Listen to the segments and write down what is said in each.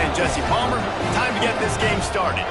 I'm Jesse Palmer. Time to get this game started.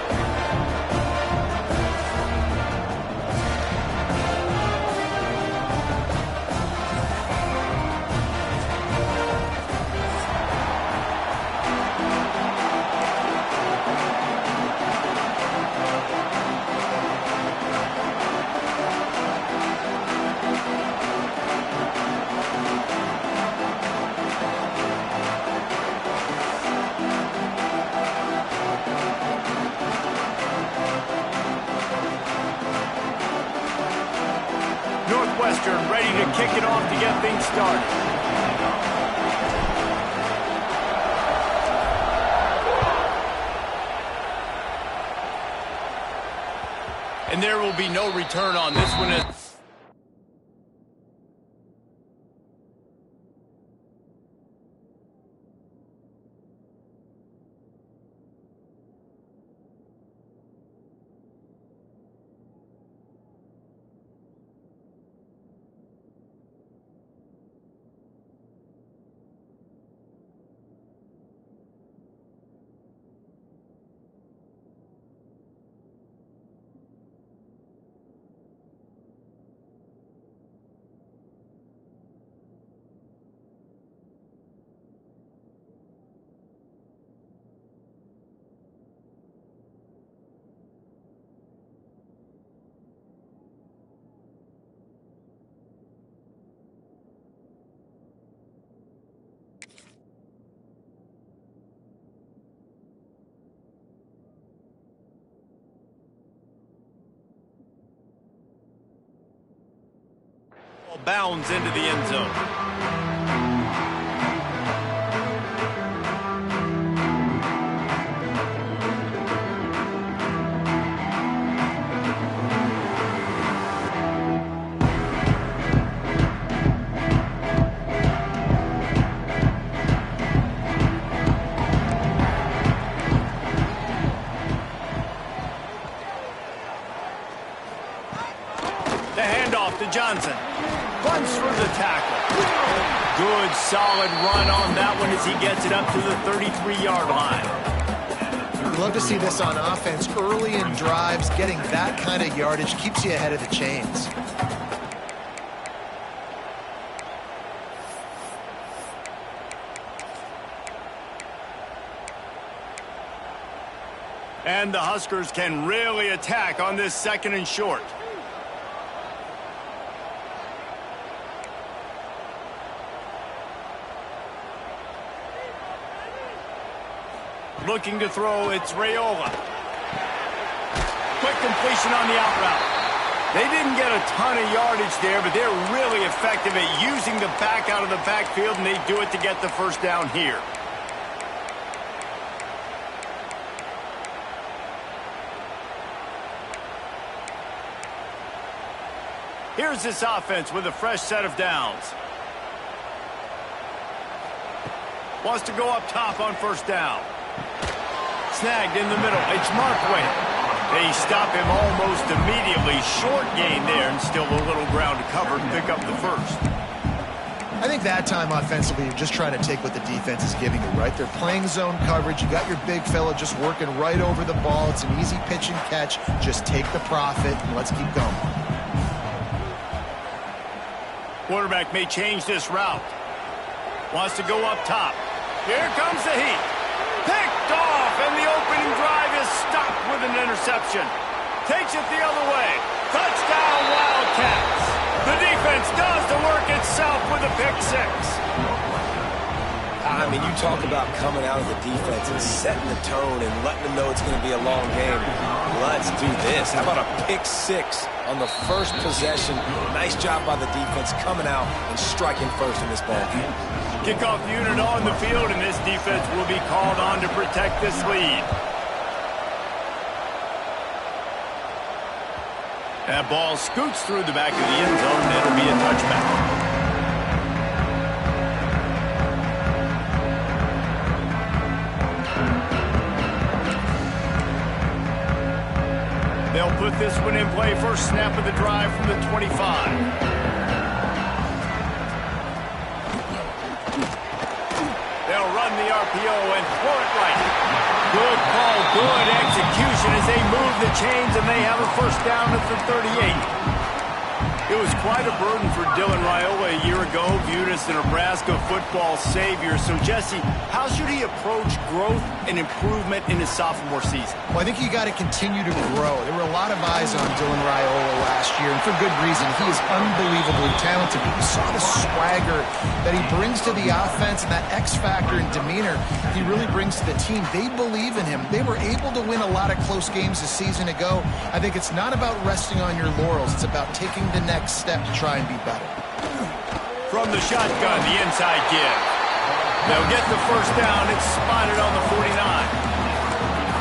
Northwestern ready to kick it off to get things started. And there will be no return on this one. Bounds into the end zone. The handoff to Johnson. Runs through the tackle. Good, solid run on that one as he gets it up to the 33-yard line. You'd love to see this on offense early in drives. Getting that kind of yardage keeps you ahead of the chains. And the Huskers can really attack on this 2nd and short. Looking to throw, it's Raiola. Quick completion on the out route. They didn't get a ton of yardage there, but they're really effective at using the back out of the backfield, and they do it to get the first down here. Here's this offense with a fresh set of downs. Wants to go up top on 1st down. Snagged in the middle. It's Markway. They stop him almost immediately. Short gain there, and still a little ground to cover to pick up the 1st. I think that time offensively, you're just trying to take what the defense is giving you, right? They're playing zone coverage. You got your big fella just working right over the ball. It's an easy pitch and catch. Just take the profit, and let's keep going. Quarterback may change this route. Wants to go up top. Here comes the heat. Picked off, and the opening drive is stopped with an interception. Takes it the other way. Touchdown, Wildcats. The defense does the work itself with a pick 6. I mean, you talk about coming out of the defense and setting the tone and letting them know it's going to be a long game. Let's do this. How about a pick 6 on the first possession? Nice job by the defense coming out and striking first in this ball game. Kickoff unit on the field, and this defense will be called on to protect this lead. That ball scoots through the back of the end zone, and it'll be a touchback. They'll put this one in play. First snap of the drive from the 25. They'll run the RPO and throw it right. Good call, good execution as they move the chains, and they have a first down at the 38. It was quite a burden for Dylan Raiola a year ago, viewed as the Nebraska football savior. So, Jesse, how should he approach growth and improvement in his sophomore season? Well, I think you got to continue to grow. There were a lot of eyes on Dylan Raiola last year, and for good reason. He is unbelievably talented. But you saw the swagger that he brings to the offense and that X factor and demeanor he really brings to the team. They believe in him. They were able to win a lot of close games a season ago. I think it's not about resting on your laurels. It's about taking the next step to try and be better. From the shotgun, the inside give. They'll get the first down. It's spotted on the 49.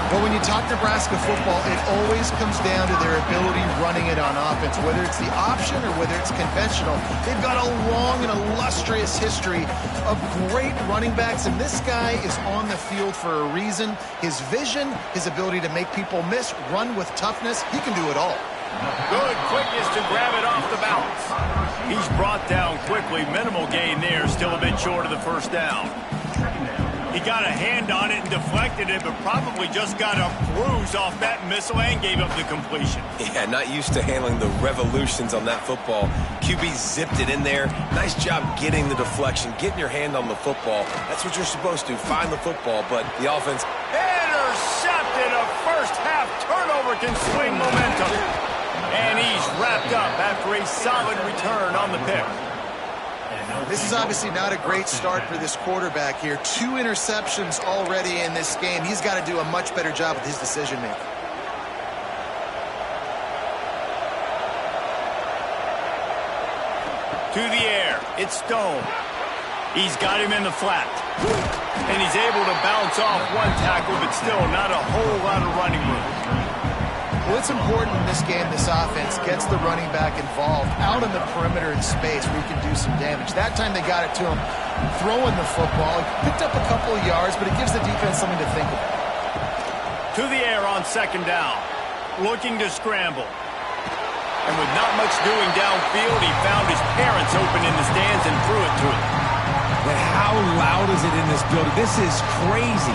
Well, when you talk Nebraska football, it always comes down to their ability running it on offense, whether it's the option or whether it's conventional. They've got a long and illustrious history of great running backs, and this guy is on the field for a reason. His vision, his ability to make people miss, run with toughness, he can do it all. Good quickness to grab it off the bounce. He's brought down quickly. Minimal gain there, still a bit short of the first down. He got a hand on it and deflected it, but probably just got a bruise off that missile and gave up the completion. Yeah, not used to handling the revolutions on that football. QB zipped it in there. Nice job getting the deflection, getting your hand on the football. That's what you're supposed to, find the football, but the offense... Intercepted. A first-half turnover can swing momentum. And he's wrapped up after a solid return on the pick. This is obviously not a great start for this quarterback here. 2 interceptions already in this game. He's got to do a much better job with his decision-making. To the air. It's Stone. He's got him in the flat. And he's able to bounce off one tackle, but still not a whole lot of running room. Well, it's important in this game, this offense gets the running back involved out on the perimeter in space where he can do some damage. That time they got it to him throwing the football. He picked up a couple of yards, but it gives the defense something to think about. To the air on second down. Looking to scramble. And with not much doing downfield, he found his parents open in the stands and threw it to him. But how loud is it in this building? This is crazy.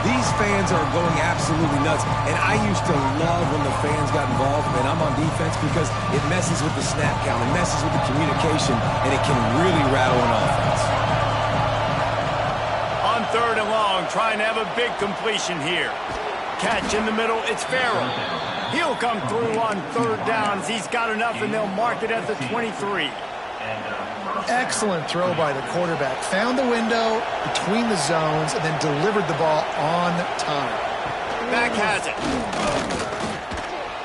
These fans are going absolutely nuts. And I used to love when the fans got involved, and I'm on defense, because it messes with the snap count, it messes with the communication, and it can really rattle an offense. On third and long, trying to have a big completion here. Catch in the middle, it's Farrell. He'll come through on third downs. He's got enough, and they'll mark it at the 23. Excellent throw by the quarterback. Found the window between the zones and then delivered the ball on time. Back has it.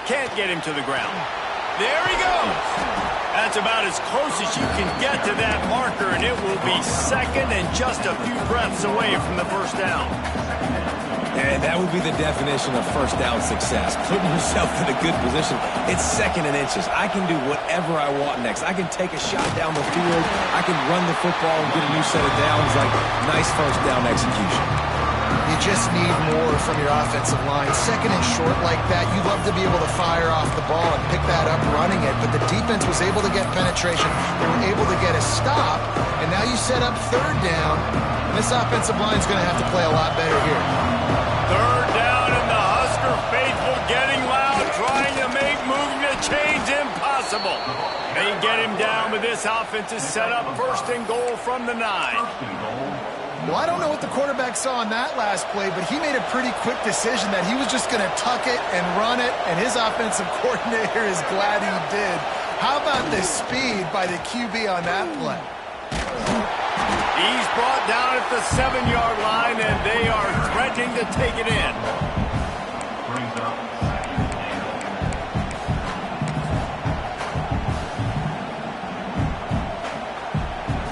Can't get him to the ground. There he goes. That's about as close as you can get to that marker, and it will be second and just a few breaths away from the first down. And that would be the definition of first down success. Putting yourself in a good position. It's second and inches. I can do whatever I want next. I can take a shot down the field. I can run the football and get a new set of downs. Like, nice first down execution. You just need more from your offensive line. Second and short like that, you'd love to be able to fire off the ball and pick that up running it, but the defense was able to get penetration. They were able to get a stop, and now you set up third down, and this offensive line is going to have to play a lot better here. Third down, and the Husker faithful getting loud, trying to make moving the chains impossible. They get him down, but this offense is set up first and goal from the 9. Well, I don't know what the quarterback saw on that last play, but he made a pretty quick decision that he was just going to tuck it and run it, and his offensive coordinator is glad he did. How about the speed by the QB on that play? He's brought down at the 7-yard line, and they are threatening to take it in.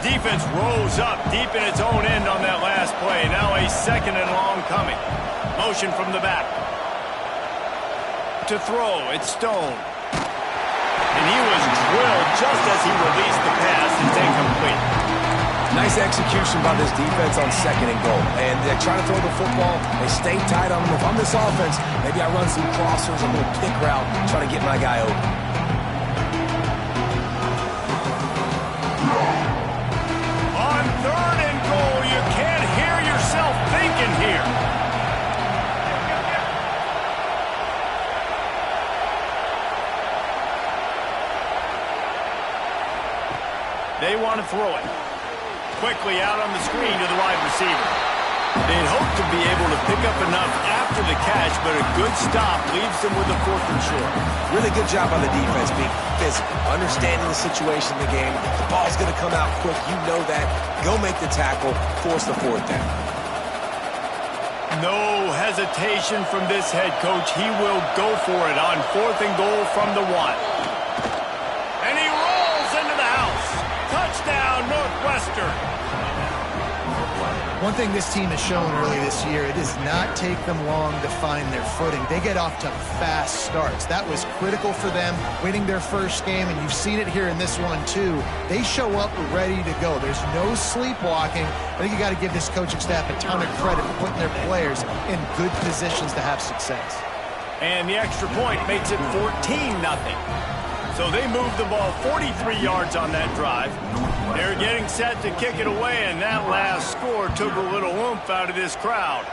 Defense rolls up deep in its own end on that last play. Now a second and long coming. Motion from the back. To throw, it's Stone. And he was drilled just as he released the pass. It's incomplete. Nice execution by this defense on second and goal. And they try to throw the football. They stay tight on them. If I'm this offense, maybe I run some crossers, a little pick route, try to get my guy open. On third and goal, you can't hear yourself thinking here. They want to throw it. Quickly out on the screen to the wide receiver. They'd hope to be able to pick up enough after the catch, but a good stop leaves them with a 4th and short. Really good job by the defense being physical, understanding the situation in the game. The ball's going to come out quick. You know that. Go make the tackle, force the 4th down. No hesitation from this head coach. He will go for it on 4th and goal from the 1. And he rolls into the house. Touchdown, Northwestern. One thing this team has shown early this year, it does not take them long to find their footing. They get off to fast starts. That was critical for them, winning their first game, and you've seen it here in this one too. They show up ready to go. There's no sleepwalking. I think you got to give this coaching staff a ton of credit for putting their players in good positions to have success. And the extra point makes it 14-0. So they moved the ball 43 yards on that drive. They're getting set to kick it away, and that last score took a little oomph out of this crowd.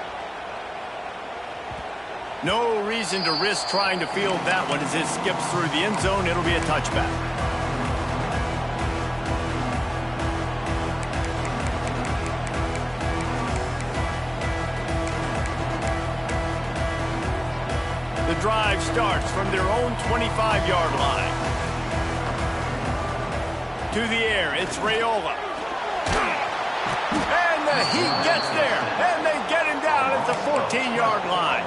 No reason to risk trying to field that one as it skips through the end zone. It'll be a touchback. The drive starts from their own 25-yard line. To the air, it's Raiola. And the Heat gets there, and they get him down at the 14-yard line.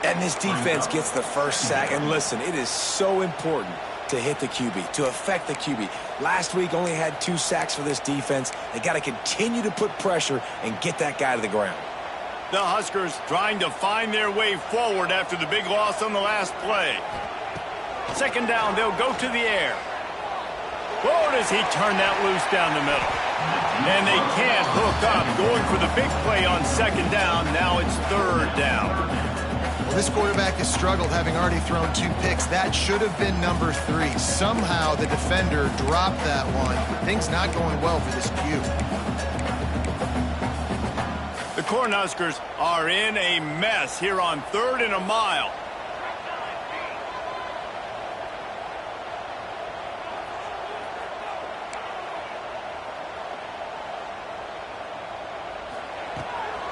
And this defense gets the first sack. And listen, it is so important to hit the QB, to affect the QB. Last week only had 2 sacks for this defense. They got to continue to put pressure and get that guy to the ground. The Huskers trying to find their way forward after the big loss on the last play. 2nd down, they'll go to the air. Whoa, does he turn that loose down the middle. And they can't hook up, going for the big play on 2nd down. Now it's 3rd down. Well, this quarterback has struggled, having already thrown 2 picks. That should have been number 3. Somehow the defender dropped that one. Things not going well for this Q. The Cornhuskers are in a mess here on 3rd and a mile.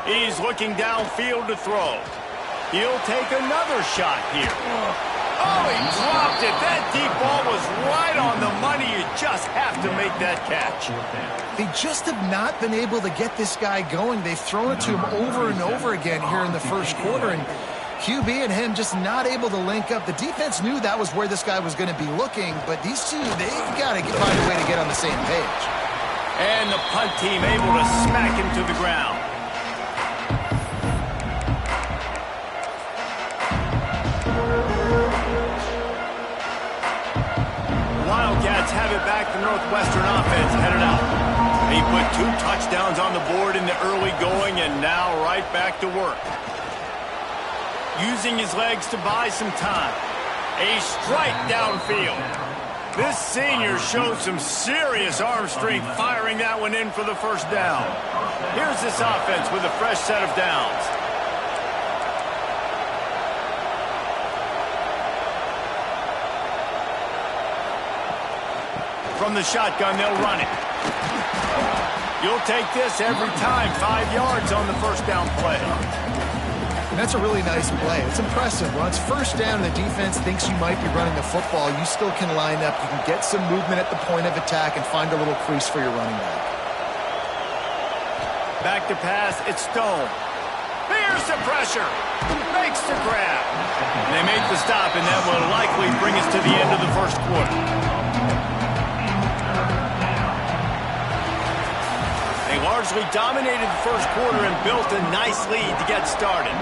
He's looking downfield to throw. He'll take another shot here. Oh, he dropped it. That deep ball was right on the money. You just have to make that catch. They just have not been able to get this guy going. They've thrown it to him over and over again here in the first quarter, and QB and him just not able to link up. The defense knew that was where this guy was going to be looking, but these two, they've got to find a way to get on the same page. And the punt team able to smack him to the ground. Wildcats have it back. The Northwestern offense headed out. He put 2 touchdowns on the board in the early going, and now right back to work. Using his legs to buy some time. A strike downfield. This senior showed some serious arm strength firing that one in for the 1st down. Here's this offense with a fresh set of downs. From the shotgun, they'll run it. You'll take this every time. 5 yards on the 1st down play. And that's a really nice play. It's impressive. When it's 1st down and the defense thinks you might be running the football, you still can line up. You can get some movement at the point of attack and find a little crease for your running back. Back to pass, it's Stone. Here's the pressure. Makes the grab. They make the stop, and that will likely bring us to the end of the 1st quarter. They largely dominated the 1st quarter and built a nice lead to get started.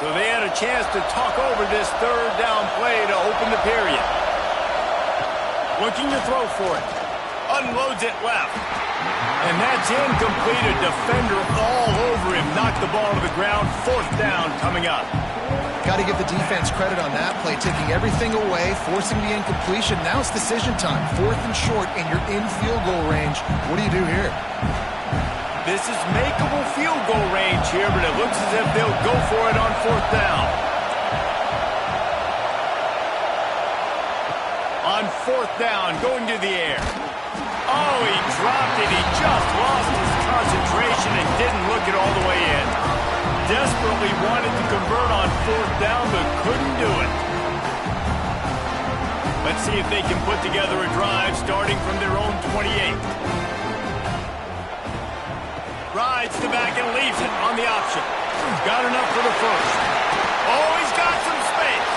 So they had a chance to talk over this 3rd down play to open the period. Looking to throw for it. Unloads it left. And that's incomplete. A defender all over him. Knocked the ball to the ground. 4th down coming up. Got to give the defense credit on that play, taking everything away, forcing the incompletion. Now it's decision time. 4th and short, and you're in field goal range. What do you do here? This is makeable field goal range here, but it looks as if they'll go for it on 4th down. On 4th down, going to the air. Oh, he dropped it. He just lost his concentration and didn't look it all the way in. Desperately wanted to convert on 4th down, but couldn't do it. Let's see if they can put together a drive starting from their own 28. Rides the back and leaves it on the option. Got enough for the first. Oh, he's got some space.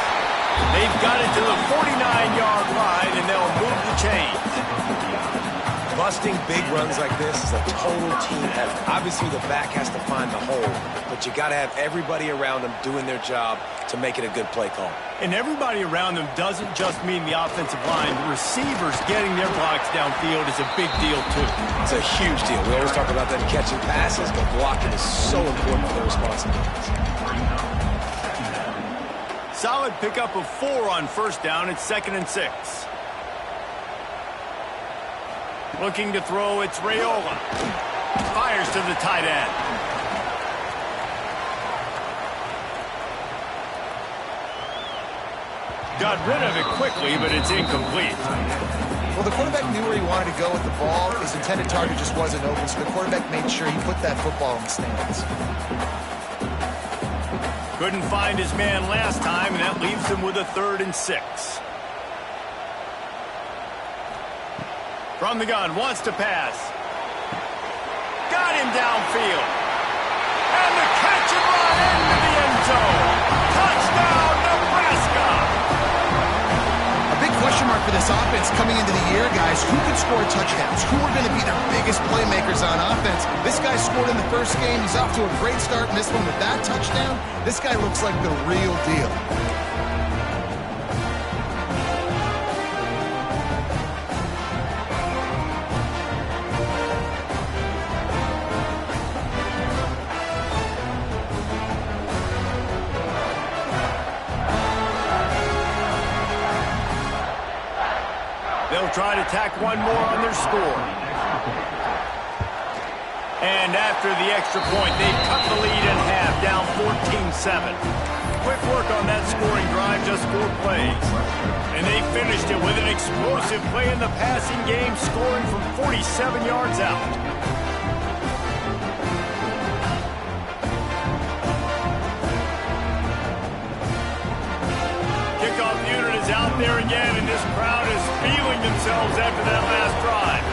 They've got it to the 49-yard line, and they'll move the chains. Busting big runs like this is a total team effort. Obviously, the back has to find the hole, but you got to have everybody around them doing their job to make it a good play call. And everybody around them doesn't just mean the offensive line. The receivers getting their blocks downfield is a big deal, too. It's a huge deal. We always talk about them catching passes, but blocking is so important for their responsibilities. Solid pickup of 4 on 1st down. It's 2nd and 6. Looking to throw, it's Raiola. Fires to the tight end. Got rid of it quickly, but it's incomplete. Well, the quarterback knew where he wanted to go with the ball. His intended target just wasn't open, so the quarterback made sure he put that football in the stands. Couldn't find his man last time, and that leaves him with a 3rd and 6. From the gun, wants to pass. Got him downfield. And the catch and run into the end zone. Touchdown, Nebraska! A big question mark for this offense coming into the year, guys. Who could score touchdowns? Who are going to be their biggest playmakers on offense? This guy scored in the first game. He's off to a great start in this one with that touchdown. This guy looks like the real deal. They'll try to tack one more on their score. And after the extra point, they cut the lead in half, down 14-7. Quick work on that scoring drive, just 4 plays. And they finished it with an explosive play in the passing game, scoring from 47 yards out. Kickoff unit is out there again, and this crowd is feeling themselves after that last drive.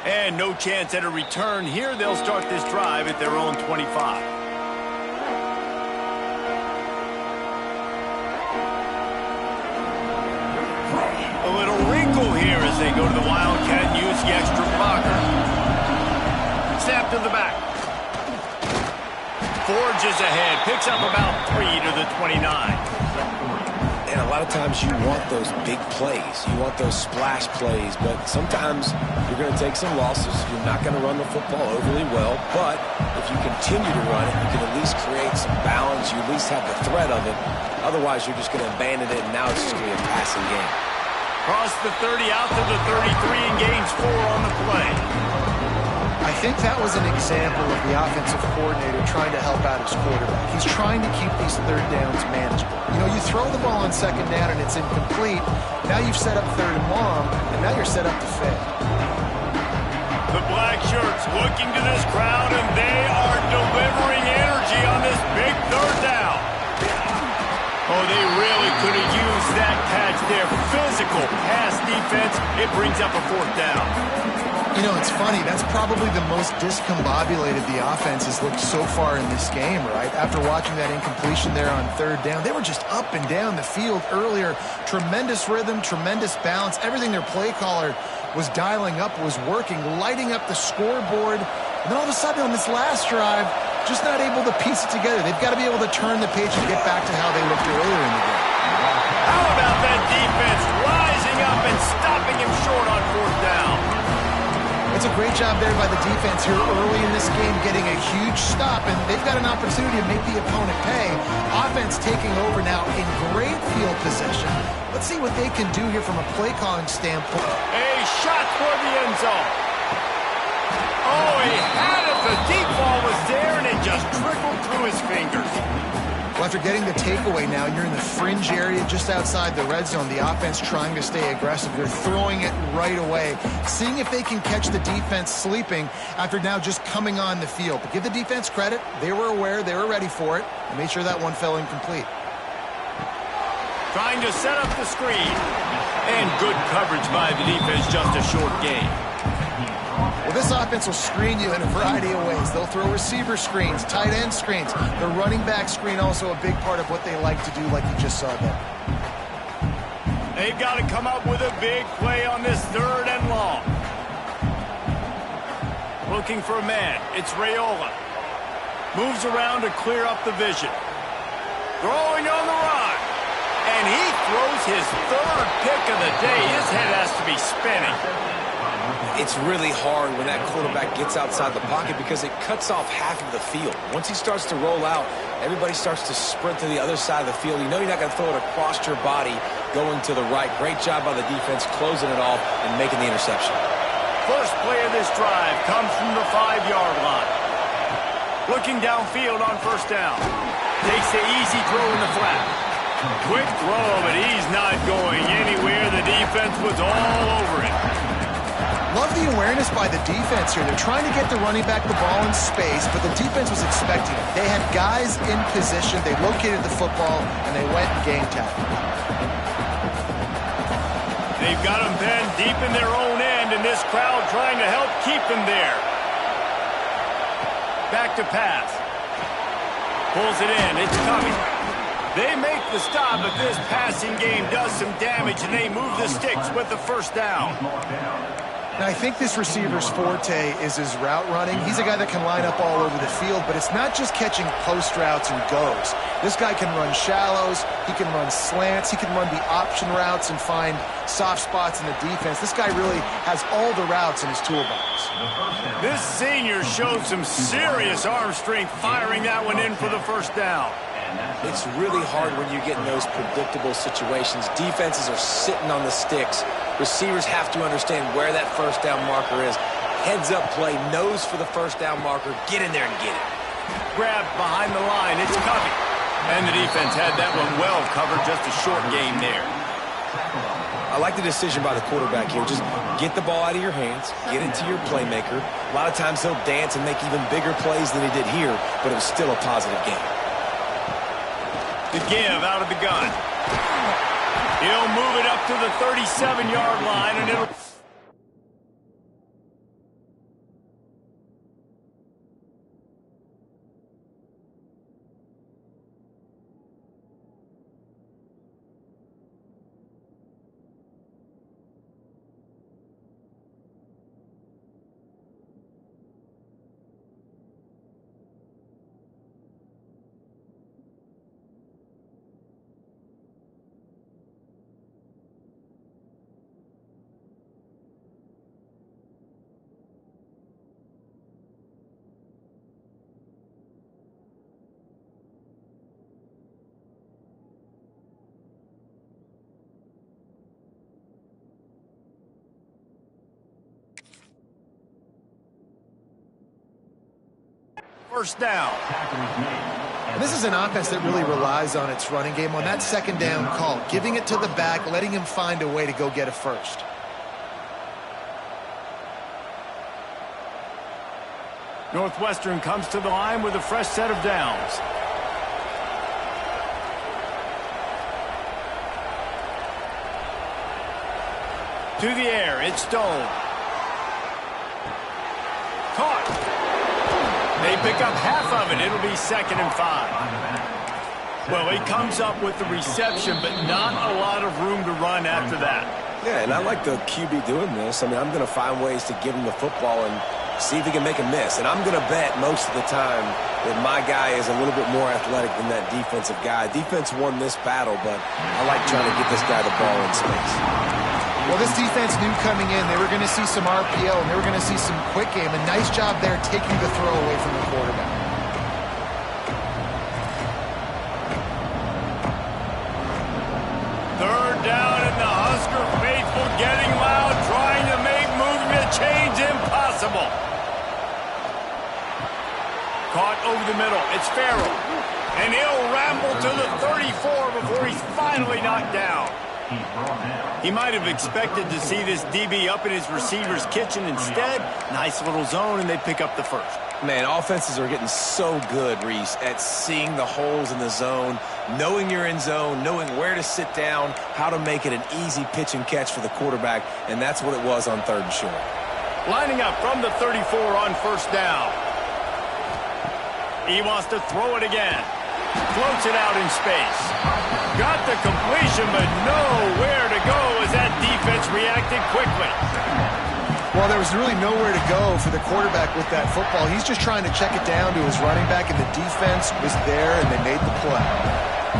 And no chance at a return here. They'll start this drive at their own 25. A little wrinkle here as they go to the Wildcat and use the extra blocker. Snap to the back. Forges ahead. Picks up about 3 to the 29. And a lot of times you want those big plays. You want those splash plays, but sometimes you're going to take some losses. You're not going to run the football overly well, but if you continue to run it, you can at least create some balance. You at least have the threat of it. Otherwise, you're just going to abandon it, and now it's just going to be a passing game. Cross the 30 out to the 33 and gains 4 on the play. I think that was an example of the offensive coordinator trying to help out his quarterback. He's trying to keep these 3rd downs manageable. You know, you throw the ball on 2nd down and it's incomplete. Now you've set up 3rd and long, and now you're set up to fail. The black shirts looking to this crowd, and they are delivering energy on this big 3rd down. Oh, they really could have used that catch there. Physical pass defense. It brings up a 4th down. You know, it's funny. That's probably the most discombobulated the offense has looked so far in this game, right? After watching that incompletion there on 3rd down, they were just up and down the field earlier. Tremendous rhythm, tremendous balance. Everything their play caller was dialing up was working, lighting up the scoreboard. And then all of a sudden on this last drive, just not able to piece it together. They've got to be able to turn the page and get back to how they looked earlier in the game. How about that defense rising up and stopping him short on 4th down? It's a great job there by the defense here early in this game, getting a huge stop, and they've got an opportunity to make the opponent pay. Offense taking over now in great field possession. Let's see what they can do here from a play calling standpoint. A shot toward the end zone. Oh, he had it. The deep ball was there, and it just trickled through his fingers. Well, after getting the takeaway now, you're in the fringe area just outside the red zone. The offense trying to stay aggressive. They're throwing it right away, seeing if they can catch the defense sleeping after now just coming on the field. But give the defense credit. They were aware. They were ready for it. And made sure that one fell incomplete. Trying to set up the screen. And good coverage by the defense, just a short gain. Well, this offense will screen you in a variety of ways. They'll throw receiver screens, tight end screens. The running back screen also a big part of what they like to do, like you just saw there. They've got to come up with a big play on this 3rd and long. Looking for a man. It's Raiola. Moves around to clear up the vision. Throwing on the run. And he throws his 3rd pick of the day. His head has to be spinning. It's really hard when that quarterback gets outside the pocket because it cuts off half of the field. Once he starts to roll out, everybody starts to sprint to the other side of the field. You know you're not going to throw it across your body going to the right. Great job by the defense closing it off and making the interception. First play of this drive comes from the 5-yard line. Looking downfield on 1st down. Takes the easy throw in the flat. Quick throw, but he's not going anywhere. The defense was all over it. Love the awareness by the defense here. They're trying to get the running back the ball in space, but the defense was expecting it. They had guys in position. They located the football, and they went and game tackled. They've got them then deep in their own end, and this crowd trying to help keep them there. Back to pass. Pulls it in. It's coming. They make the stop, but this passing game does some damage, and they move the sticks with the 1st down. Now, I think this receiver's forte is his route running. He's a guy that can line up all over the field, but it's not just catching post routes and goes. This guy can run shallows, he can run slants, he can run the option routes and find soft spots in the defense. This guy really has all the routes in his toolbox. This senior showed some serious arm strength firing that one in for the 1st down. It's really hard when you get in those predictable situations. Defenses are sitting on the sticks. Receivers have to understand where that 1st down marker is. Heads up play, nose for the 1st down marker. Get in there and get it. Grab behind the line. It's coming. And the defense had that one well covered. Just a short game there. I like the decision by the quarterback here. Just get the ball out of your hands. Get it to your playmaker. A lot of times he'll dance and make even bigger plays than he did here, but it was still a positive game. The give out of the gun. He'll move it up to the 37-yard line, and it'll... First down. This is an offense that really relies on its running game on that 2nd down call, giving it to the back, letting him find a way to go get a first. Northwestern comes to the line with a fresh set of downs. To the air, it's Stone. Caught. They pick up half of it. It'll be 2nd and 5. Well, he comes up with the reception, but not a lot of room to run after that. Yeah, and I like the QB doing this. I mean, I'm going to find ways to give him the football and see if he can make a miss. And I'm going to bet most of the time that my guy is a little bit more athletic than that defensive guy. Defense won this battle, but I like trying to get this guy the ball in space. Well, this defense knew coming in they were going to see some RPO and they were going to see some quick game. A nice job there taking the throw away from the quarterback. Third down and the Husker faithful getting loud, trying to make movement change impossible. Caught over the middle. It's Farrell. And he'll ramble to the 34 before he's finally knocked down. He might have expected to see this DB up in his receiver's kitchen. Instead, nice little zone, and they pick up the first. Man, offenses are getting so good, Reese, at seeing the holes in the zone, knowing you're in zone, knowing where to sit down, how to make it an easy pitch and catch for the quarterback, and that's what it was on 3rd and short. Lining up from the 34 on 1st down. He wants to throw it again. Floats it out in space. Got the completion, but nowhere to go as that defense reacted quickly. Well, there was really nowhere to go for the quarterback with that football. He's just trying to check it down to his running back, and the defense was there, and they made the play.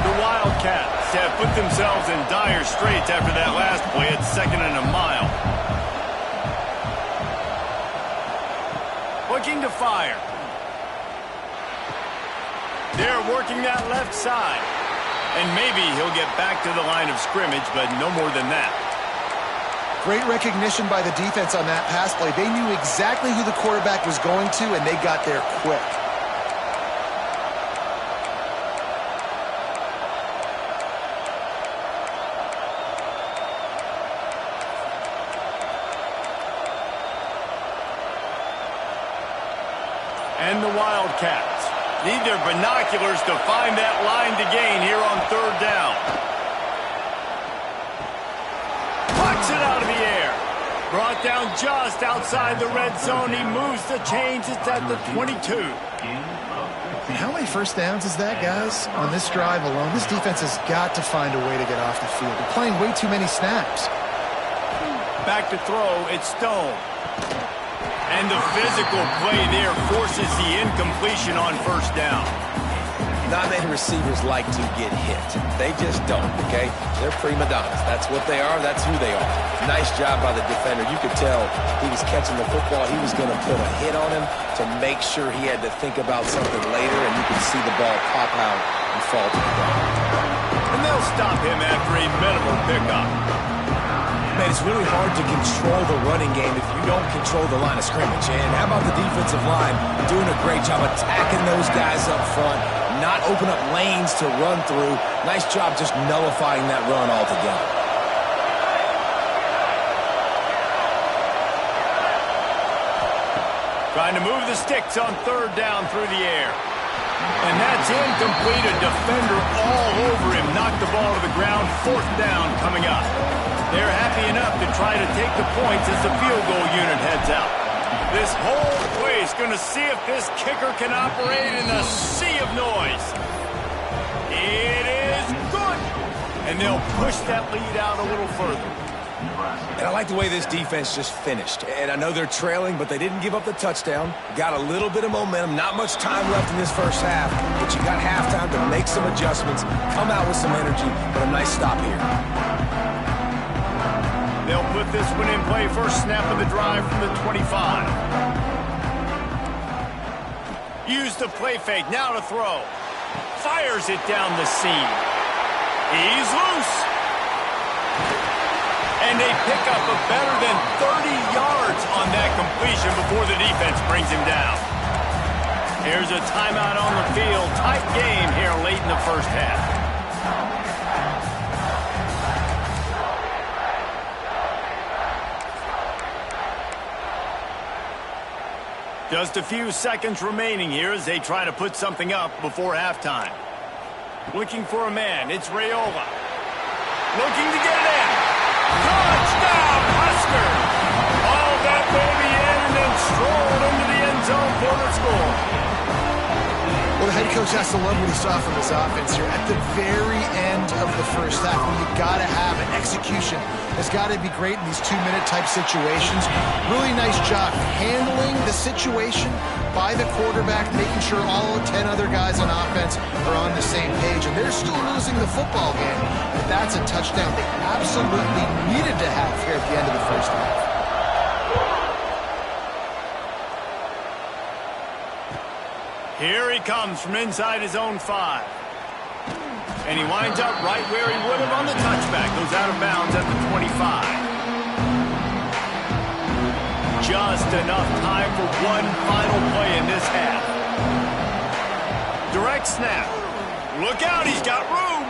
The Wildcats have put themselves in dire straits after that last play at 2nd and a mile. Looking to fire. They're working that left side. And maybe he'll get back to the line of scrimmage, but no more than that. Great recognition by the defense on that pass play. They knew exactly who the quarterback was going to, and they got there quick. And the Wildcats need their binoculars to find that line to gain here on 3rd down. Pucks it out of the air. Brought down just outside the red zone. He moves the chains. It's at the 22. How many first downs is that, guys? On this drive alone, this defense has got to find a way to get off the field. They're playing way too many snaps. Back to throw. It's Stone. And the physical play there forces the incompletion on 1st down. Not many receivers like to get hit. They just don't, okay? They're prima donnas. That's what they are. That's who they are. Nice job by the defender. You could tell he was catching the football. He was going to put a hit on him to make sure he had to think about something later, and you could see the ball pop out and fall to the ground. And they'll stop him after a minimal pickup. Man, it's really hard to control the running game if you don't control the line of scrimmage. And how about the defensive line doing a great job attacking those guys up front, not open up lanes to run through. Nice job just nullifying that run altogether. Trying to move the sticks on 3rd down through the air. And that's incomplete. A defender all over him. Knocked the ball to the ground. 4th down coming up. They're happy enough to try to take the points as the field goal unit heads out. This whole place going to see if this kicker can operate in a sea of noise. It is good. And they'll push that lead out a little further. And I like the way this defense just finished. And I know they're trailing, but they didn't give up the touchdown. Got a little bit of momentum. Not much time left in this first half, but you got halftime to make some adjustments, come out with some energy, but a nice stop here. They'll put this one in play. First snap of the drive from the 25. Use the play fake. Now to throw. Fires it down the seam. He's loose. And they pick up a better than 30 yards on that completion before the defense brings him down. Here's a timeout on the field. Tight game here late in the first half. Just a few seconds remaining here as they try to put something up before halftime. Looking for a man. It's Raiola. Looking to get it in. Touchdown, Husker! All that baby in and then strolled into the end zone for the score. Well, head coach has to love what he saw from his offense here. At the very end of the first half, when you got to have it, execution has got to be great in these 2-minute type situations. Really nice job handling the situation by the quarterback, making sure all 10 other guys on offense are on the same page. And they're still losing the football game, but that's a touchdown they absolutely needed to have here at the end of the first half. Here he comes from inside his own 5. And he winds up right where he would have on the touchback. Goes out of bounds at the 25. Just enough time for one final play in this half. Direct snap. Look out, he's got room.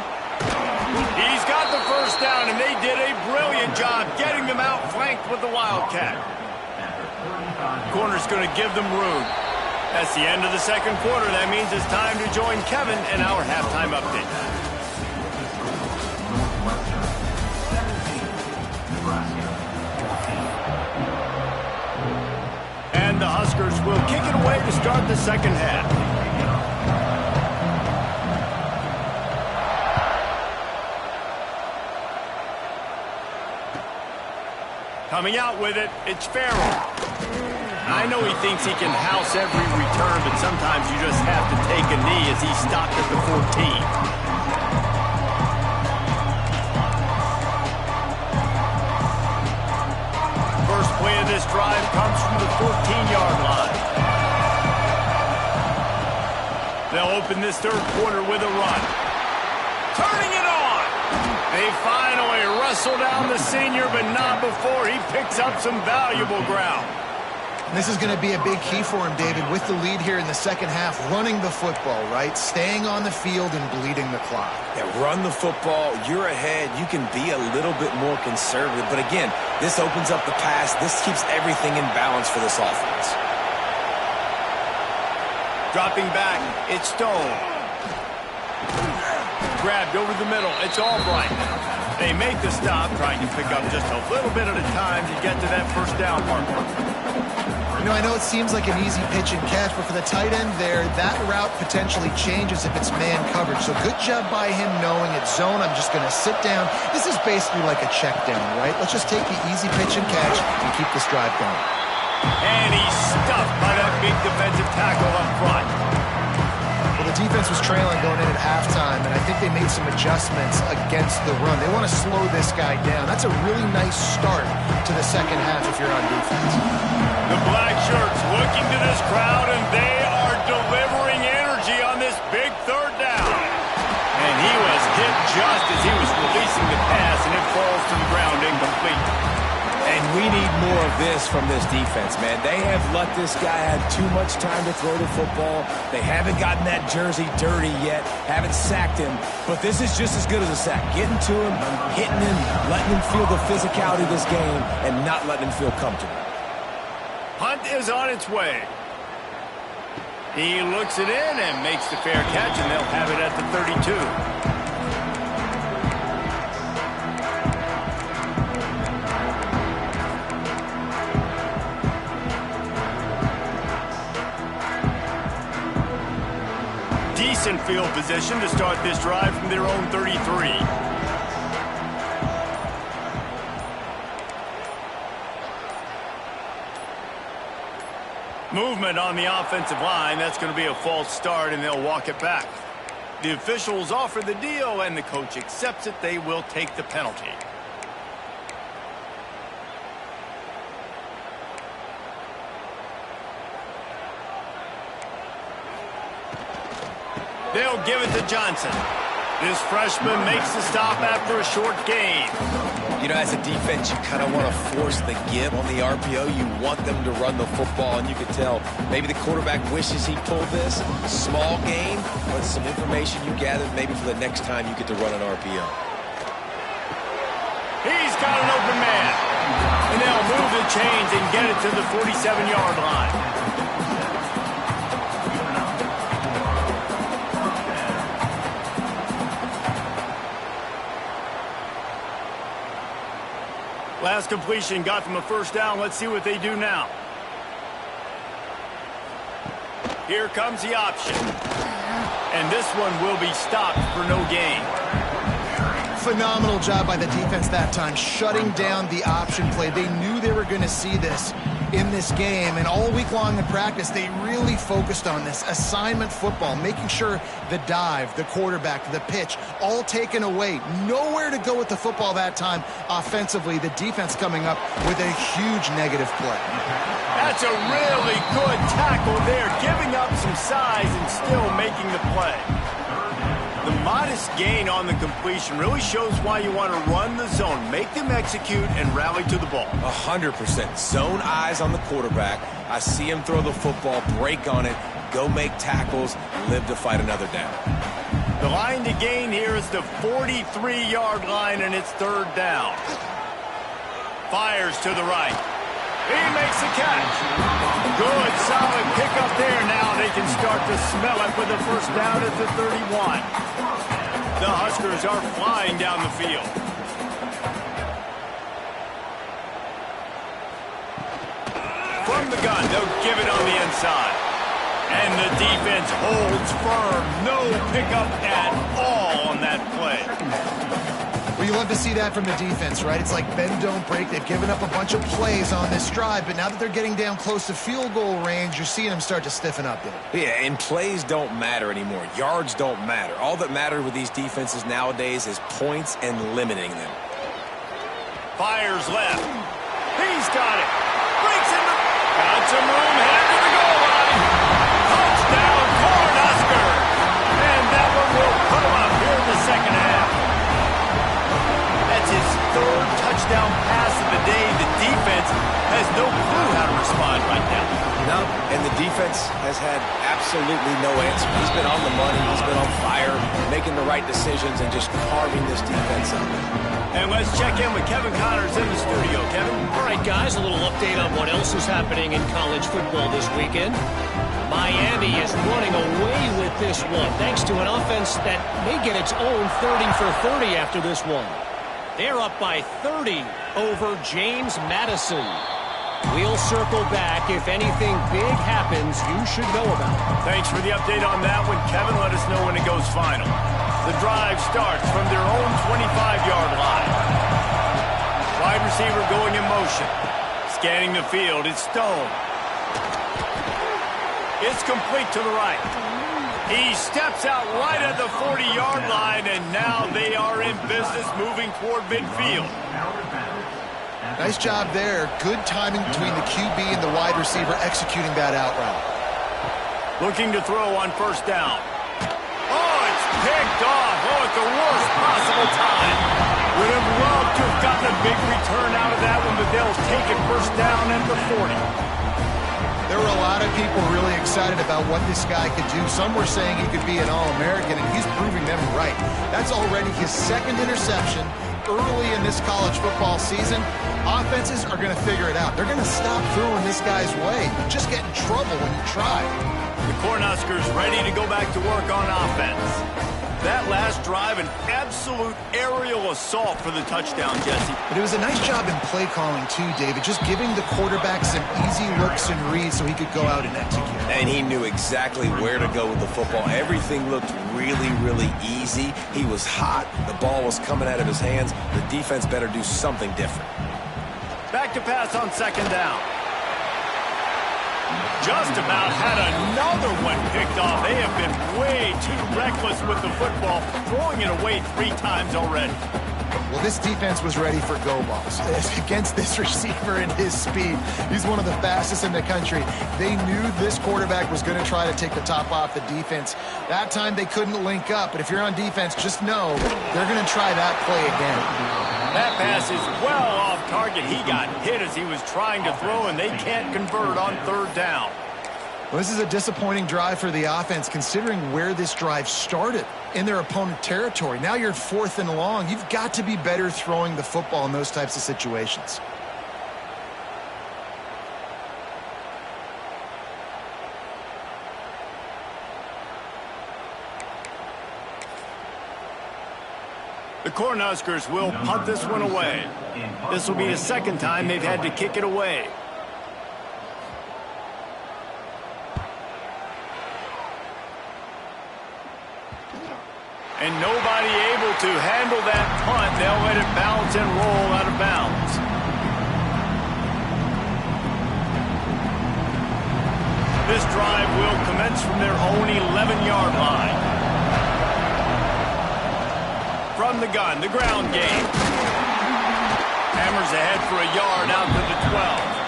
He's got the first down, and they did a brilliant job getting them out flanked with the Wildcat. Corner's going to give them room. That's the end of the second quarter. That means it's time to join Kevin in our halftime update. And the Huskers will kick it away to start the second half. Coming out with it, it's Farrell. I know he thinks he can house every return, but sometimes you just have to take a knee as he's stopped at the 14. First play of this drive comes from the 14-yard line. They'll open this third quarter with a run. Turning it on! They finally wrestle down the senior, but not before he picks up some valuable ground. This is going to be a big key for him, David, with the lead here in the second half, running the football, right? Staying on the field and bleeding the clock. Yeah, run the football. You're ahead. You can be a little bit more conservative. But again, this opens up the pass. This keeps everything in balance for this offense. Dropping back, it's Stone. Grabbed over the middle, it's Albright. They make the stop, trying to pick up just a little bit at a time to get to that first down marker. You know, I know it seems like an easy pitch and catch, but for the tight end there, that route potentially changes if it's man coverage. So good job by him knowing it's zone. I'm just going to sit down. This is basically like a check down, right? Let's just take the easy pitch and catch and keep this drive going. And he's stuffed by that big defensive tackle up front. Well, the defense was trailing going in at halftime, and I think they made some adjustments against the run. They want to slow this guy down. That's a really nice start to the second half if you're on defense. The black shirts looking to this crowd, and they are delivering energy on this big third down. And he was hit just as he was releasing the pass, and it falls to the ground incomplete. And we need more of this from this defense, man. They have let this guy have too much time to throw the football. They haven't gotten that jersey dirty yet, haven't sacked him. But this is just as good as a sack. Getting to him, hitting him, letting him feel the physicality of this game, and not letting him feel comfortable. Hunt is on its way. He looks it in and makes the fair catch, and they'll have it at the 32. Decent field position to start this drive from their own 33. Movement on the offensive line. That's going to be a false start, and they'll walk it back. The officials offer the deal, and the coach accepts it. They will take the penalty. They'll give it to Johnson. This freshman makes the stop after a short gain. You know, as a defense, you kind of want to force the give on the RPO. You want them to run the football, and you can tell maybe the quarterback wishes he pulled this. Small gain, but some information you gathered maybe for the next time you get to run an RPO. He's got an open man. And they'll move the chains and get it to the 47-yard line. Last completion got them a first down. Let's see what they do now. Here comes the option. And this one will be stopped for no gain. Phenomenal job by the defense that time, shutting down the option play. They knew they were going to see this in this game, and all week long in practice, they really focused on this assignment football, making sure the dive, the quarterback, the pitch, all taken away. Nowhere to go with the football that time offensively. The defense coming up with a huge negative play. That's a really good tackle there, giving up some size and still making the play. The modest gain on the completion really shows why you want to run the zone, make them execute, and rally to the ball. 100%. Zone eyes on the quarterback. I see him throw the football, break on it, go make tackles, live to fight another down. The line to gain here is the 43-yard line, and it's third down. Fires to the right. He makes the catch. Good, solid pickup there. Now they can start to smell it with a first down at the 31. The Huskers are flying down the field. From the gun, they'll give it on the inside. And the defense holds firm. No pickup at all on that play. Well, you love to see that from the defense, right? It's like bend, don't break. They've given up a bunch of plays on this drive, but now that they're getting down close to field goal range, you're seeing them start to stiffen up there. Yeah, and plays don't matter anymore. Yards don't matter. All that matters with these defenses nowadays is points and limiting them. Fires left. He's got it. Breaks in the... Got some room, headed to the goal line. Touchdown, Cornhuskers. And that one will put him up here in the second half. That's his third touchdown pass of the day. The defense has no clue how to respond right now. No, and the defense has had absolutely no answer. He's been on the money. He's been on fire, making the right decisions and just carving this defense up. And let's check in with Kevin Connors in the studio. Kevin? All right, guys, a little update on what else is happening in college football this weekend. Miami is running away with this one, thanks to an offense that may get its own 30 for 30 after this one. They're up by 30 over James Madison. We'll circle back. If anything big happens, you should know about it. Thanks for the update on that one, Kevin. Let us know when it goes final. The drive starts from their own 25-yard line. Wide receiver going in motion. Scanning the field, it's Stone. It's complete to the right. He steps out right at the 40-yard line, and now they are in business moving toward midfield. Nice job there. Good timing between the QB and the wide receiver executing that out route. Looking to throw on first down. Oh, it's picked off. Oh, at the worst possible time. Would have loved to have gotten a big return out of that one, but they'll take it first down at the 40. There were a lot of people really excited about what this guy could do. Some were saying he could be an All-American, and he's proving them right. That's already his second interception early in this college football season. Offenses are going to figure it out. They're going to stop throwing this guy's way. You just get in trouble when you try. The Cornhuskers ready to go back to work on offense. That last drive, an absolute aerial assault for the touchdown, Jesse. But it was a nice job in play calling, too, David, just giving the quarterback some easy looks and reads so he could go out and execute. And he knew exactly where to go with the football. Everything looked really, really easy. He was hot. The ball was coming out of his hands. The defense better do something different. Back to pass on second down. Just about had another one picked off. They have been way too reckless with the football, throwing it away 3 times already. Well, this defense was ready for go balls. Against this receiver and his speed, he's one of the fastest in the country. They knew this quarterback was going to try to take the top off the defense. That time they couldn't link up, but if you're on defense, just know they're going to try that play again. That pass is well off target. He got hit as he was trying to throw, and they can't convert on third down. Well, this is a disappointing drive for the offense, considering where this drive started in their opponent territory. Now you're 4th and long. You've got to be better throwing the football in those types of situations. The Cornhuskers will punt this one away. This will be the second time they've had to kick it away. And nobody able to handle that punt. They'll let it bounce and roll out of bounds. This drive will commence from their own 11-yard line. From the gun, the ground game. Hammers ahead for a yard out to the 12.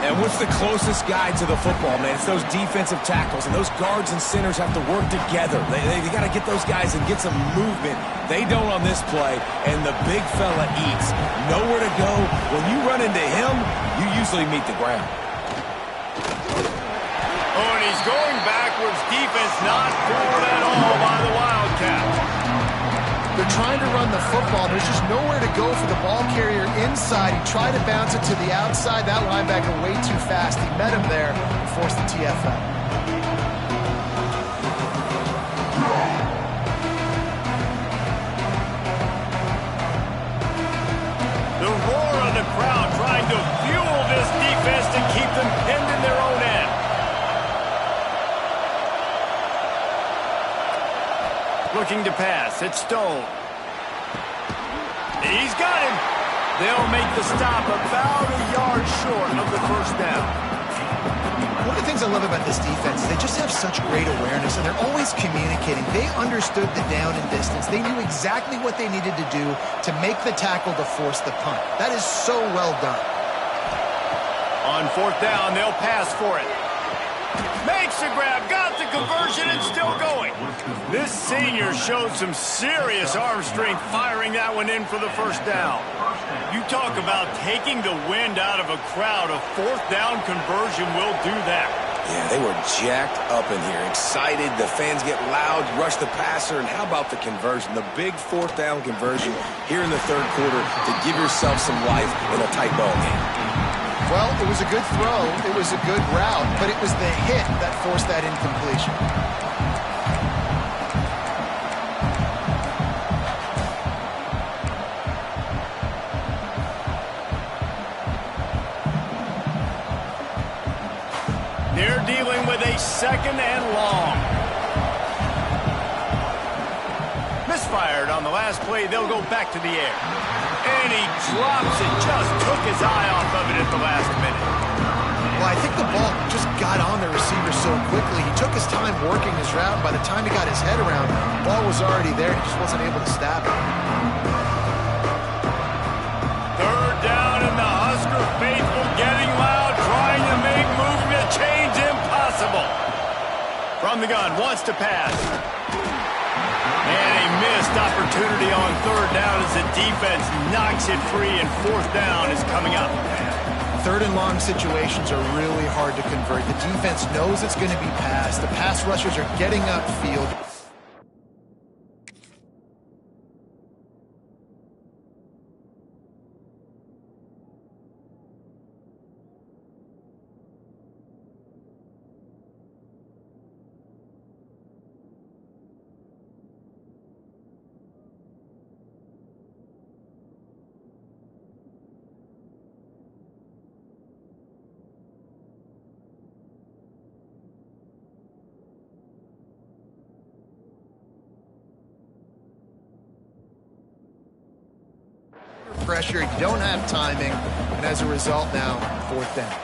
And what's the closest guy to the football, man? It's those defensive tackles, and those guards and centers have to work together. They got to get those guys and get some movement. They don't on this play, and the big fella eats. Nowhere to go. When you run into him, you usually meet the ground. Oh, and he's going backwards. Defense not fooled at all by the Wildcats. They're trying to run the football. There's just nowhere to go for the ball carrier inside. He tried to bounce it to the outside. That linebacker way too fast. He met him there and forced the TFL. The roar of the crowd trying to fuel this defense to keep them pinned in their own end. Looking to pass. It's Stone. He's got him. They'll make the stop about a yard short of the first down. One of the things I love about this defense is they just have such great awareness, and they're always communicating. They understood the down and distance. They knew exactly what they needed to do to make the tackle to force the punt. That is so well done. On fourth down, they'll pass for it. Makes the grab, got the conversion, and still going. This senior showed some serious arm strength firing that one in for the first down. You talk about taking the wind out of a crowd. A fourth down conversion will do that. Yeah, they were jacked up in here, excited. The fans get loud, rush the passer, and how about the conversion? The big fourth down conversion here in the third quarter to give yourself some life in a tight ball game. Well, it was a good throw, it was a good route, but it was the hit that forced that incompletion. They're dealing with a second and long. Misfired on the last play, they'll go back to the air. And he drops it, just took his eye off of it at the last minute. Well, I think the ball just got on the receiver so quickly. He took his time working his route. By the time he got his head around, the ball was already there. He just wasn't able to stop it. Third down, and the Husker faithful getting loud, trying to make moving the chains impossible. From the gun, wants to pass. And a missed opportunity on third down as the defense knocks it free, and fourth down is coming up. Third and long situations are really hard to convert. The defense knows it's going to be passed. The pass rushers are getting upfield. Pressure, you don't have timing, and as a result now, fourth down.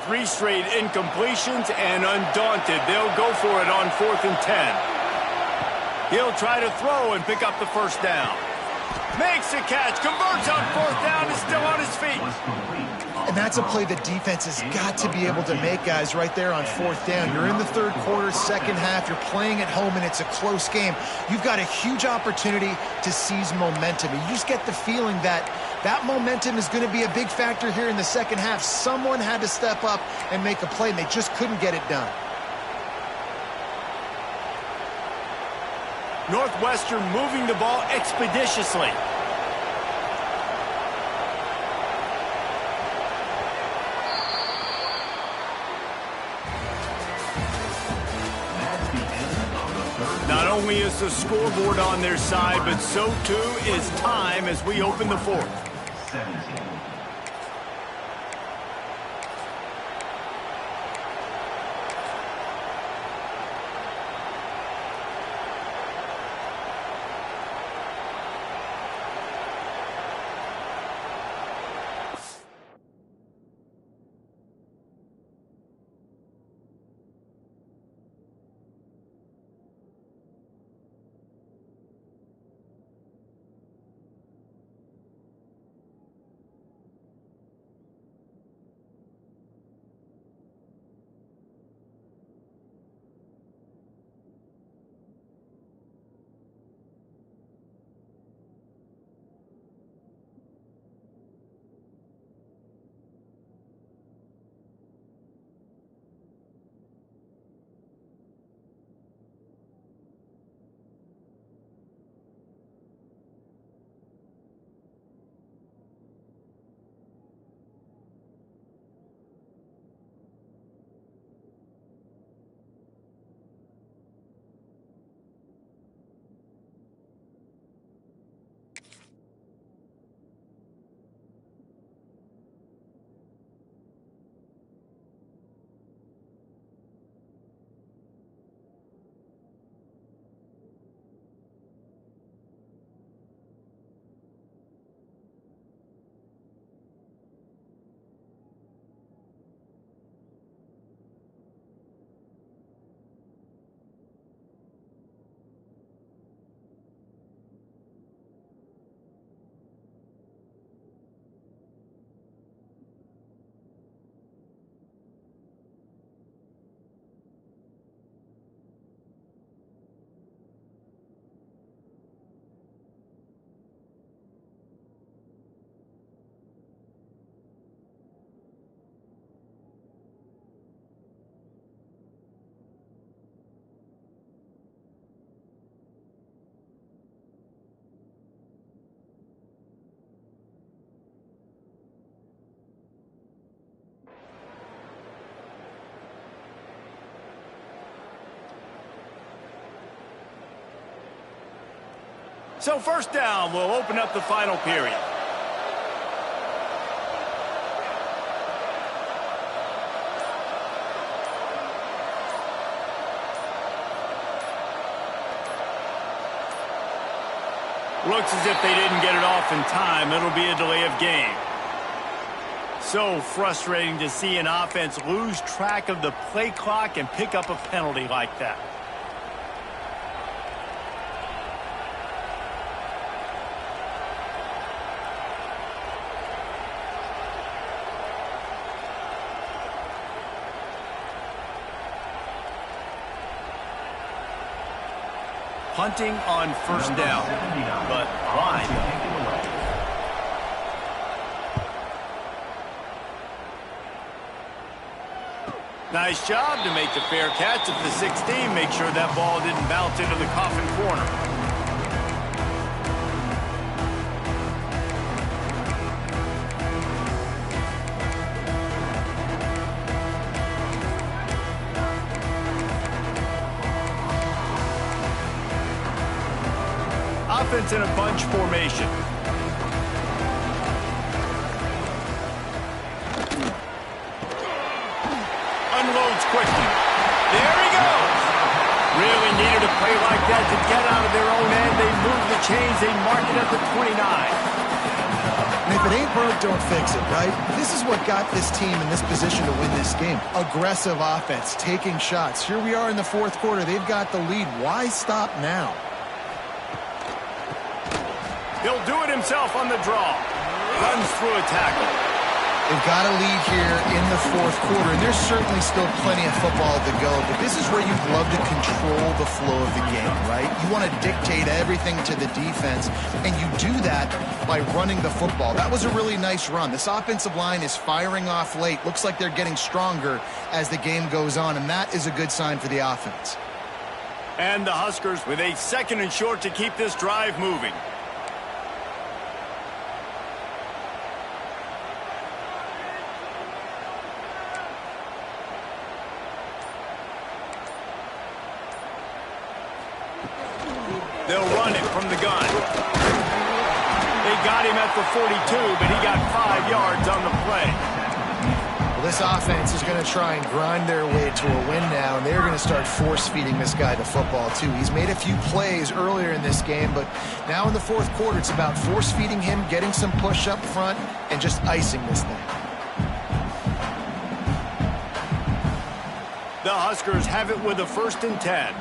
Three straight incompletions, and undaunted, they'll go for it on 4th and 10. He'll try to throw and pick up the first down. Makes a catch, converts on 4th down, is still on his feet. And that's a play the defense has got to be able to make, guys, right there on fourth down. You're in the third quarter, second half. You're playing at home, and it's a close game. You've got a huge opportunity to seize momentum. You just get the feeling that that momentum is going to be a big factor here in the second half. Someone had to step up and make a play, and they just couldn't get it done. Northwestern moving the ball expeditiously. Not only is the scoreboard on their side, but so too is time as we open the fourth. So first down will open up the final period. Looks as if they didn't get it off in time. It'll be a delay of game. So frustrating to see an offense lose track of the play clock and pick up a penalty like that. Punting on first down, but why? Nice job to make the fair catch at the 16. Make sure that ball didn't bounce into the coffin corner. Offense in a bunch formation. Unloads quickly. There he goes. Really needed a play like that to get out of their own end. They move the chains. They mark it at the 29. And if it ain't broke, don't fix it, right? This is what got this team in this position to win this game. Aggressive offense, taking shots. Here we are in the fourth quarter. They've got the lead. Why stop now? He'll do it himself on the draw. Runs through a tackle. They've got a lead here in the fourth quarter, and there's certainly still plenty of football to go, but this is where you'd love to control the flow of the game, right? You want to dictate everything to the defense, and you do that by running the football. That was a really nice run. This offensive line is firing off late. Looks like they're getting stronger as the game goes on, and that is a good sign for the offense. And the Huskers with a 2nd and short to keep this drive moving. They'll run it from the gun. They got him at the 42, but he got 5 yards on the play. Well, this offense is going to try and grind their way to a win now, and they're going to start force-feeding this guy the football, too. He's made a few plays earlier in this game, but now in the fourth quarter, it's about force-feeding him, getting some push up front, and just icing this thing. The Huskers have it with a 1st and 10.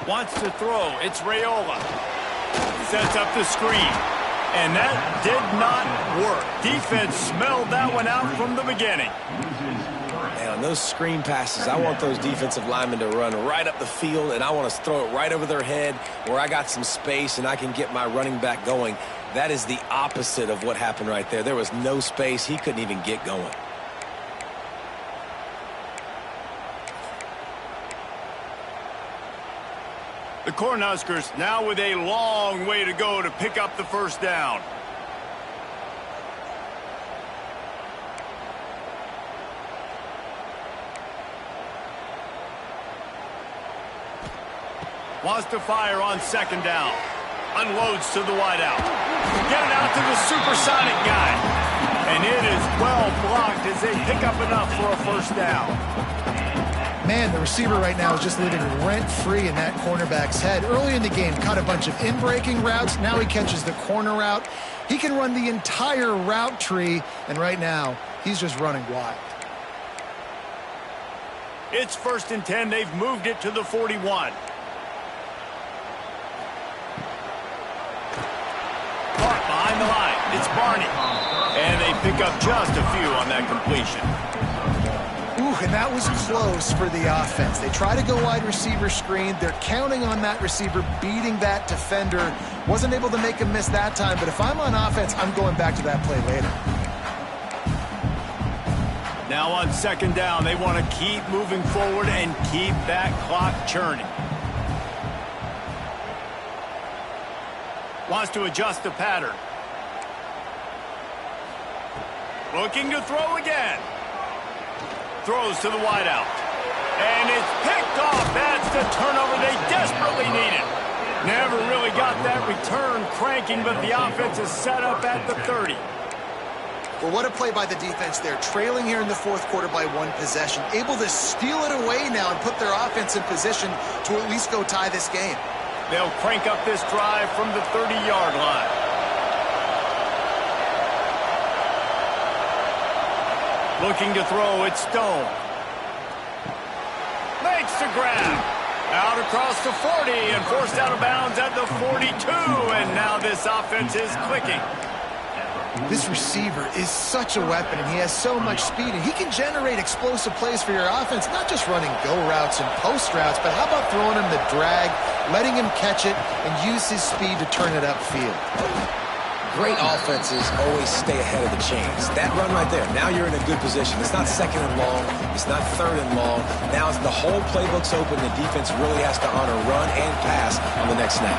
Wants to throw. It's Raiola. Sets up the screen. And that did not work. Defense smelled that one out from the beginning. And on those screen passes, I want those defensive linemen to run right up the field, and I want to throw it right over their head where I got some space and I can get my running back going. That is the opposite of what happened right there. There was no space. He couldn't even get going. The Cornhuskers now with a long way to go to pick up the 1st down. Wants to fire on 2nd down. Unloads to the wideout. Get it out to the supersonic guy. And it is well blocked as they pick up enough for a 1st down. Man, the receiver right now is just living rent-free in that cornerback's head. Early in the game, caught a bunch of in-breaking routes. Now he catches the corner route. He can run the entire route tree, and right now, he's just running wild. It's 1st and 10. They've moved it to the 41. Caught behind the line. It's Barney. And they pick up just a few on that completion. Ooh, and that was close for the offense. They try to go wide receiver screen. They're counting on that receiver beating that defender. Wasn't able to make him miss that time, but if I'm on offense, I'm going back to that play later. Now on 2nd down, they want to keep moving forward and keep that clock churning. Wants to adjust the pattern. Looking to throw again. Throws to the wideout. And it's picked off. That's the turnover they desperately needed. Never really got that return cranking, but the offense is set up at the 30. Well, what a play by the defense there. Trailing here in the fourth quarter by one possession. Able to steal it away now and put their offense in position to at least go tie this game. They'll crank up this drive from the 30-yard line. Looking to throw, it's Stone. Makes the grab. Out across the 40 and forced out of bounds at the 42. And now this offense is clicking. This receiver is such a weapon, and he has so much speed, and he can generate explosive plays for your offense, not just running go routes and post routes, but how about throwing him the drag, letting him catch it, and use his speed to turn it upfield. Great offenses always stay ahead of the chains. That run right there, now you're in a good position. It's not second and long. It's not third and long. Now the whole playbook's open. The defense really has to honor run and pass on the next snap.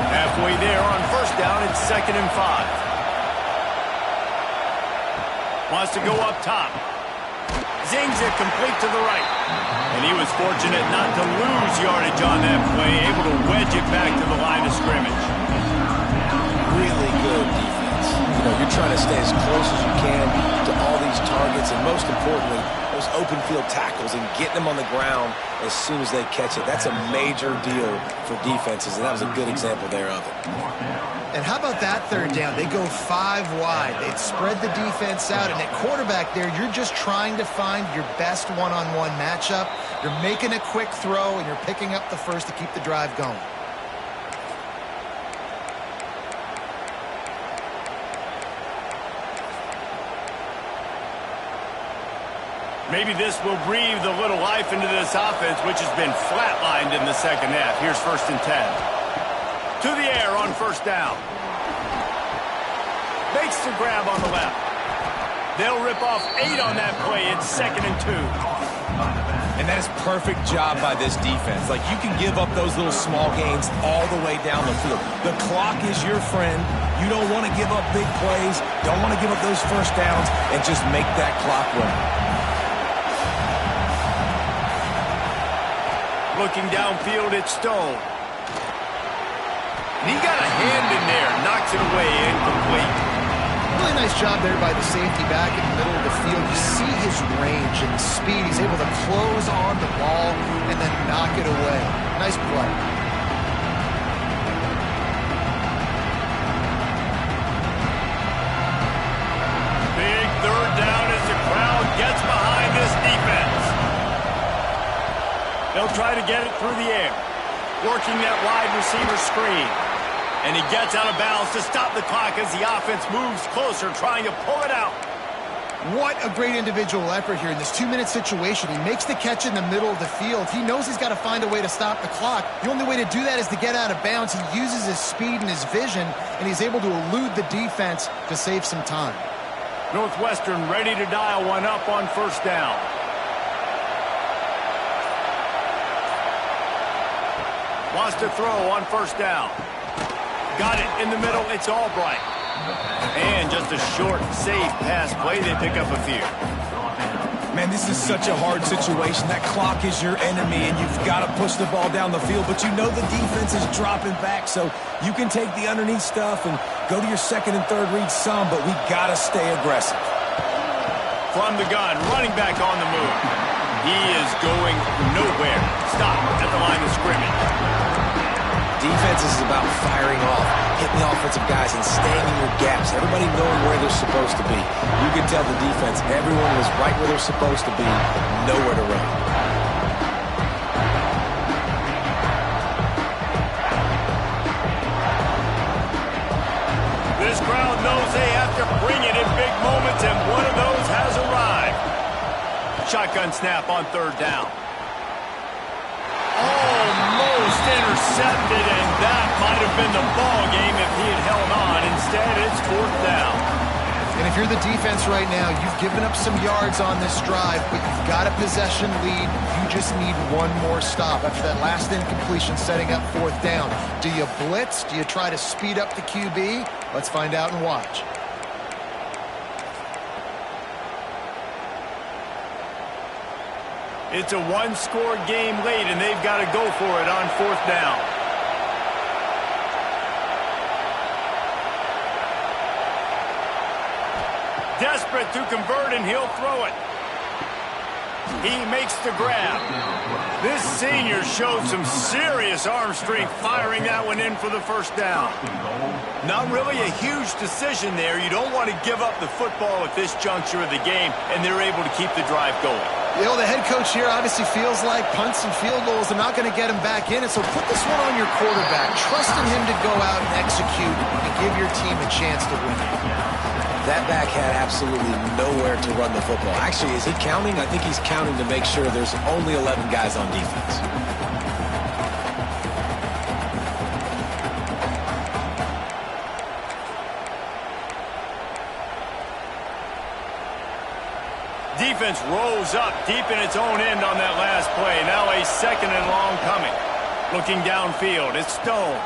Halfway there on first down, it's 2nd and 5. Wants to go up top. Zings it complete to the right. And he was fortunate not to lose yardage on that play, able to wedge it back to the line of scrimmage. Really good defense. You know, you're trying to stay as close as you can to all these targets, and most importantly, those open field tackles and getting them on the ground as soon as they catch it. That's a major deal for defenses, and that was a good example there of it. And how about that third down? They go 5 wide. They'd spread the defense out, and at quarterback there, you're just trying to find your best one-on-one matchup. You're making a quick throw, and you're picking up the first to keep the drive going. Maybe this will breathe a little life into this offense, which has been flatlined in the second half. Here's 1st and 10. To the air on first down. Makes the grab on the left. They'll rip off 8 on that play. It's 2nd and 2. And that is perfect job by this defense. Like, you can give up those little small gains all the way down the field. The clock is your friend. You don't want to give up big plays. Don't want to give up those first downs, and just make that clock run. Looking downfield, it's Stone. And he got a hand in there, knocks it away, incomplete. Really nice job there by the safety back in the middle of the field. You see his range and speed. He's able to close on the ball and then knock it away. Nice play. Big third down as the crowd gets behind this defense. They'll try to get it through the air. Working that wide receiver screen. And he gets out of bounds to stop the clock as the offense moves closer, trying to pull it out. What a great individual effort here in this 2-minute situation. He makes the catch in the middle of the field. He knows he's got to find a way to stop the clock. The only way to do that is to get out of bounds. He uses his speed and his vision, and he's able to elude the defense to save some time. Northwestern ready to dial one up on first down. Wants to throw on first down. Got it in the middle. It's Albright. And just a short, safe pass play. They pick up a few. Man, this is such a hard situation. That clock is your enemy, and you've got to push the ball down the field. But you know the defense is dropping back, so you can take the underneath stuff and go to your second and third read some, but we got to stay aggressive. From the gun, running back on the move. He is going nowhere. Stop at the line of scrimmage. Defense is about firing off, hitting the offensive guys, and staying in your gaps. Everybody knowing where they're supposed to be. You can tell the defense, everyone was right where they're supposed to be, nowhere to run. This crowd knows they have to bring it in big moments, and one of those has arrived. Shotgun snap on third down. Almost intercepted, and that might have been the ball game if he had held on. Instead, it's fourth down. And if you're the defense right now, you've given up some yards on this drive, but you've got a possession lead. You just need one more stop after that last incompletion setting up fourth down. Do you blitz? Do you try to speed up the QB? Let's find out and watch. It's a one-score game late, and they've got to go for it on 4th down. Desperate to convert, and he'll throw it. He makes the grab. This senior showed some serious arm strength firing that one in for the 1st down. Not really a huge decision there. You don't want to give up the football at this juncture of the game, and they're able to keep the drive going. You know, the head coach here obviously feels like punts and field goals are not going to get him back in, and so put this one on your quarterback. Trust in him to go out and execute and give your team a chance to win. That back had absolutely nowhere to run the football. Actually, is he counting? I think he's counting to make sure there's only 11 guys on defense. Defense rolls up deep in its own end on that last play. Now a 2nd and long coming. Looking downfield, it's Stone.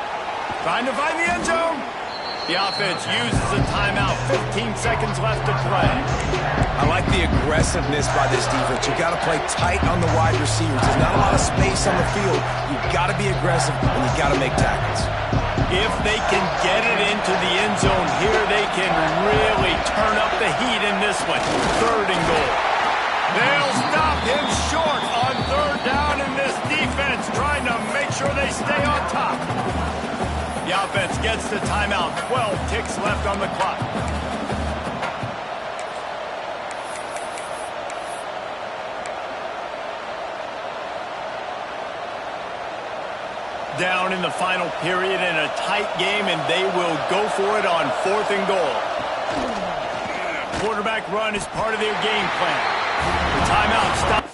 Trying to find the end zone. The offense uses a timeout. 15 seconds left to play. I like the aggressiveness by this defense. You've got to play tight on the wide receivers. There's not a lot of space on the field. You've got to be aggressive, and you've got to make tackles. If they can get it into the end zone here, they can really turn up the heat in this one. 3rd and goal. They'll stop him short on 3rd down, in this defense trying to make sure they stay on top. The offense gets the timeout. 12 ticks left on the clock. Down in the final period in a tight game, and they will go for it on 4th and goal. Quarterback run is part of their game plan. The timeout stops.